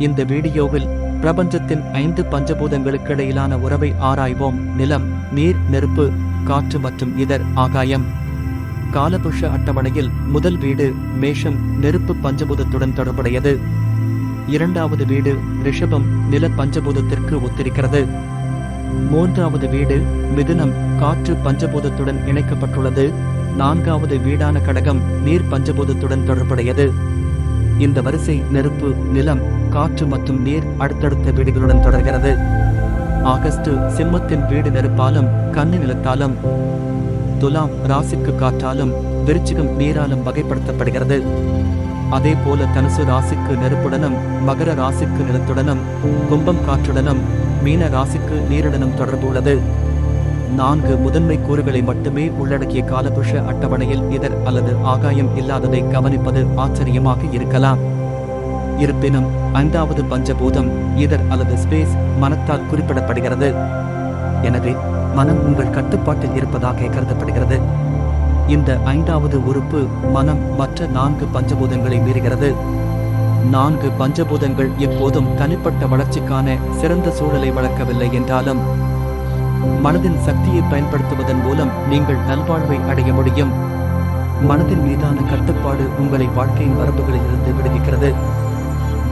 இந்த வீடியோவில் பிரபஞ்சத்தின் 5 பஞ்சபூதங்களுக்கு இடையிலான உறவை ஆராய்வோம். நிலம், நீர், நெருப்பு, காற்று மற்றும் இதர் ஆகாயம். காலபுருஷ அட்டவணையில் முதல் வீடு மேஷம், நெருப்பு பஞ்சபூதத்துடன் தொடர்புடையது. இரண்டாவது வீடு ரிஷபம், நில பஞ்சபூதத்திற்கு ஒத்திருக்கிறது. மூன்றாவது வீடு மிதுனம், காற்று பஞ்சபூதத்துடன் இணைக்கப்பட்டுள்ளது. நான்காவது வீடான கடகம், நீர் பஞ்சபூதத்துடன் தொடர்புடையது. இந்த வரிசை நெருப்பு, நிலம், காற்று மற்றும் நீர் அடுத்தடுத்த வீடுகளுடன் தொடர்கிறது. ஆகஸ்ட் சிம்மத்தின் வீடு நெருப்பாலும் கன்னி நிலத்தாலும், துலாம் ராசிக்கு காற்றாலும், விருச்சிகம் நீராலும் வகைப்படுத்தப்படுகிறது. அதே போல தனுசு ராசிக்கு நெருப்புடனும், மகர ராசிக்கு நிலத்துடனும், கும்பம் காற்றுடனும், மீன ராசிக்கு நீருடனும் தொடர்பு உள்ளது. 4 முதன்மை கூறுகளை மட்டுமே உள்ளடக்கிய காலபுருஷ அட்டவணையில் இதர் அல்லது ஆகாயம் இல்லாததை கவனிப்பது ஆச்சரியமாக இருக்கலாம். இருப்பினும் 5வது பஞ்சபூதம் இதர் அல்லது ஸ்பேஸ் மனத்தால் குறிப்பிடப்படுகிறது. எனவே மனம் உங்கள் கட்டுப்பாட்டில் இருப்பதாக கருதப்படுகிறது. இந்த 5வது உறுப்பு மனம் மற்ற 4 பஞ்சபூதங்களை மீறுகிறது. 4 பஞ்சபூதங்கள் எப்போதும் தனிப்பட்ட வளர்ச்சிக்கான சிறந்த சூழலை வளர்க்கவில்லை என்றாலும், மனதின் சக்தியை பயன்படுத்துவதன் மூலம் நீங்கள் நல்வாழ்வை அடைய முடியும். மனதின் மீதான கட்டுப்பாடு உங்களை வாழ்க்கையின் வரம்புகளில் இருந்து விடுவிக்கிறது.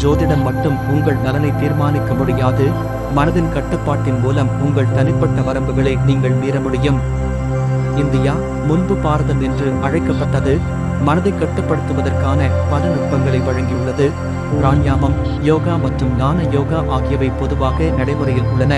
ஜோதிடம் மட்டும் உங்கள் நலனை தீர்மானிக்க முடியாது. மனதின் கட்டுப்பாட்டின் மூலம் உங்கள் தனிப்பட்ட வரம்புகளை நீங்கள் மீற முடியும். இந்தியா முன்பு பாரதம் என்று அழைக்கப்பட்டது மனதை கட்டுப்படுத்துவதற்கான பல நுட்பங்களை வழங்கியுள்ளது. பிராணாயாமம், யோகா மற்றும் ஞான யோகா ஆகியவை பொதுவாக நடைமுறையில் உள்ளன.